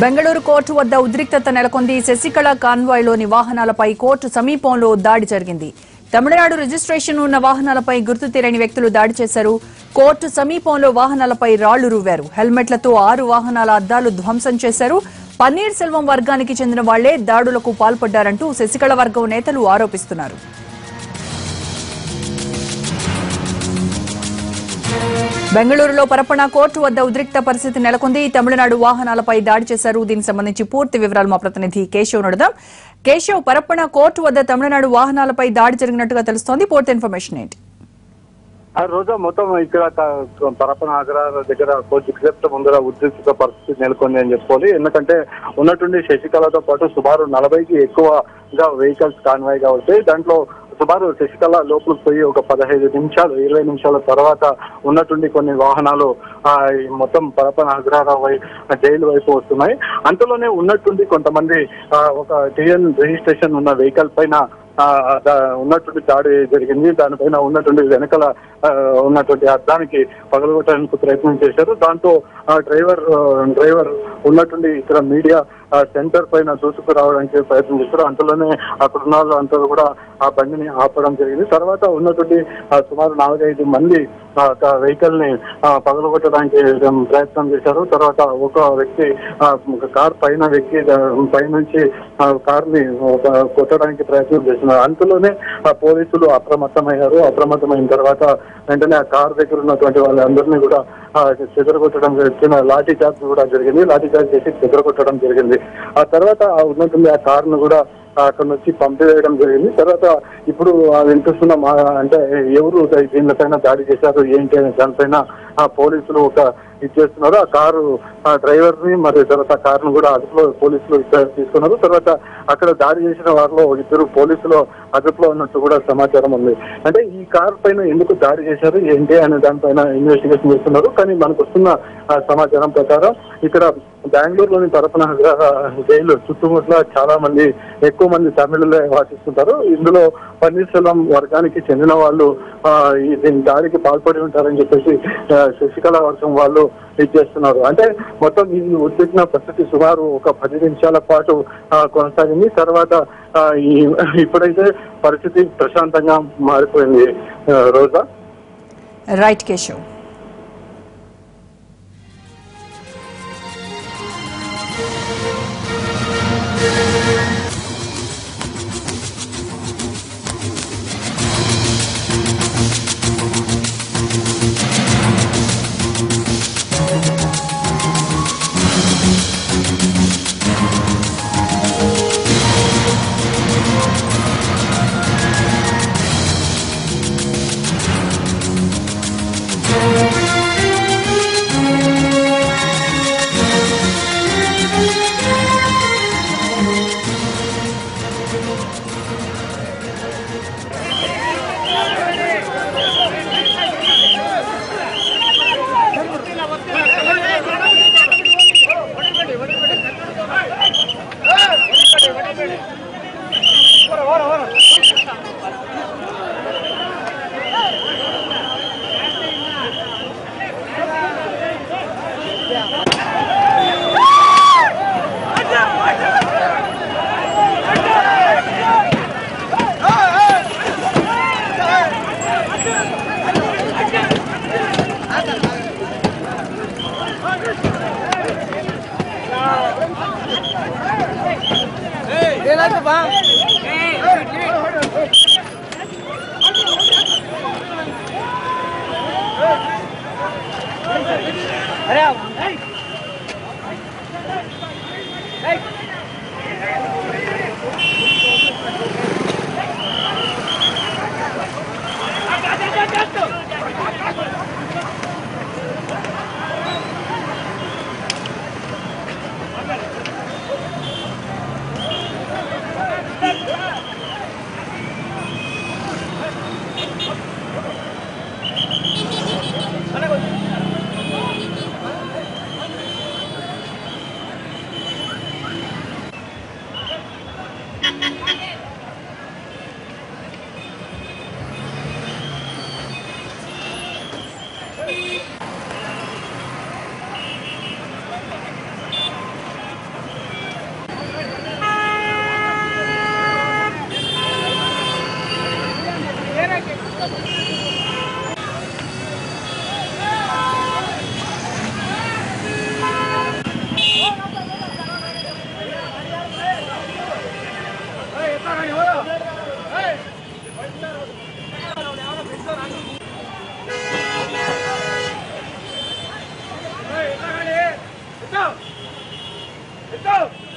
Bengaluru court వద్ద ఉద్రిక్తత నెలకొంది. శశికళ కాన్వాయ్లోని వాహనాలపై కోర్టు సమీపంలో దాడి జరిగింది. తమిళనాడు రిజిస్ట్రేషన్ ఉన్న వాహనాలపై గుర్తు తెలియని వ్యక్తులు దాడి చేశారు. కోర్టు సమీపంలో వాహనాలపై రాళ్లు రువ్వారు. హెల్మెట్లతో 6 వాహనాల అద్దాలు ధ్వంసం చేశారు. పన్నీర్ సెల్వం వర్గానికి చెందిన వాళ్లే దాడులకు పాల్పడ్డారంటూ శశికళ వర్గం నేతలు ఆరోపిస్తున్నారు. బెంగళూరులో పరప్పన కోర్టు వద్ద ఉద్రిక్త పరిస్థితి నెలకొంది. తమిళనాడు వాహనాలపై దాడి చేశారు. దీనికి సంబంధించి పూర్తి వివరాలు మా ప్రతినిధి కేశవ్ నడుదాం. కేశవ్, పరప్పన కోర్టు వద్ద తమిళనాడు వాహనాలపై దాడి జరిగినట్టుగా తెలుస్తోంది. పూర్తి ఇన్ఫర్మేషన్ ఏంటి? ఆ రోజు మొత్తం ఇక్కడ పరప్పన అగ్రహార దగ్గర కోర్టు ముందర ఉద్రిక్త పరిస్థితి నెలకొంది అని చెప్పుకోవాలి. ఎందుకంటే ఉన్నటువంటి శశికళతో పాటు సుమారు 40కి ఎక్కువగా వెహికల్స్ కాన్వాయ్ గా వస్తాయి. దాంట్లో సుమారు శశికళ లోపలికి పోయి ఒక 15 నిమిషాలు 20 నిమిషాల తర్వాత ఉన్నటువంటి కొన్ని వాహనాలు మొత్తం పరప్పన అగ్రహార జైలు వైపు వస్తున్నాయి. అంతలోనే ఉన్నటువంటి కొంతమంది ఒక టిఎన్ రిజిస్ట్రేషన్ ఉన్న వెహికల్ పైన ఉన్నటువంటి దాడి జరిగింది. దానిపైన ఉన్నటువంటి వెనకాల ఉన్నటువంటి అద్దానికి పగలగొట్టడానికి ప్రయత్నం చేశారు. దాంతో డ్రైవర్ ఉన్నటువంటి ఇక్కడ మీడియా సెంటర్ పైన దూసుకు రావడానికి ప్రయత్నం చేశారు. అంతలోనే అక్కడ ఉన్న వాళ్ళు అంతా కూడా ఆ బండిని ఆపడం జరిగింది. తర్వాత ఉన్నటువంటి సుమారు 4-5 మంది వెహికల్ ని పగలగొట్టడానికి ప్రయత్నం చేశారు. తర్వాత ఒక వ్యక్తి కార్ పైన వ్యక్తి పైనుంచి కార్ ని కొట్టడానికి ప్రయత్నం చేస్తున్నారు. అంతలోనే పోలీసులు అప్రమత్తమయ్యారు. అప్రమత్తమైన తర్వాత వెంటనే ఆ కార్ దగ్గర ఉన్నటువంటి వాళ్ళందరినీ కూడా చెదరగొట్టడం చిన్న లాఠీ చార్జ్ కూడా జరిగింది. లాఠీ చార్జ్ చేసి చెదరగొట్టడం జరిగింది. ఆ తర్వాత ఉన్నటువంటి ఆ కార్ ను కూడా అక్కడ నుంచి పంపివేయడం జరిగింది. తర్వాత ఇప్పుడు వినిపిస్తున్న అంటే ఎవరు దీనిపైన దాడి చేశారు ఏంటి అనే దానిపైన పోలీసులు ఇచ్చేస్తున్నారు. ఆ కారు డ్రైవర్ ని మరియు తర్వాత కారును కూడా అదుపులో పోలీసులు తీసుకున్నారు. తర్వాత అక్కడ దాడి చేసిన వారిలో 2 పోలీసులు అదుపులో ఉన్నట్టు కూడా సమాచారం ఉంది. అంటే ఈ కారు పైన ఎందుకు దాడి చేశారు ఏంటి అనే దానిపైన ఇన్వెస్టిగేషన్ చేస్తున్నారు. కానీ మనకు వస్తున్న సమాచారం ప్రకారం ఇక్కడ బెంగళూరులోని పరప్పన జైలు చుట్టుముట్ల చాలా మంది ఎక్కువ మంది తమిళులే వాసిస్తుంటారు. ఇందులో పన్నీర్ సెల్వం వర్గానికి చెందిన వాళ్ళు దీని దాడికి పాల్పడి ఉంటారని చెప్పేసి శశికళ వర్గం వాళ్ళు ఇచ్చేస్తున్నారు. అంటే మొత్తం ఈ ఉద్విగ్న పరిస్థితి సుమారు ఒక 10 నిమిషాల పాటు కొనసాగింది. తర్వాత ఇప్పుడైతే పరిస్థితి ప్రశాంతంగా మారిపోయింది. రోజా. రైట్ కేశవ్. Let's go!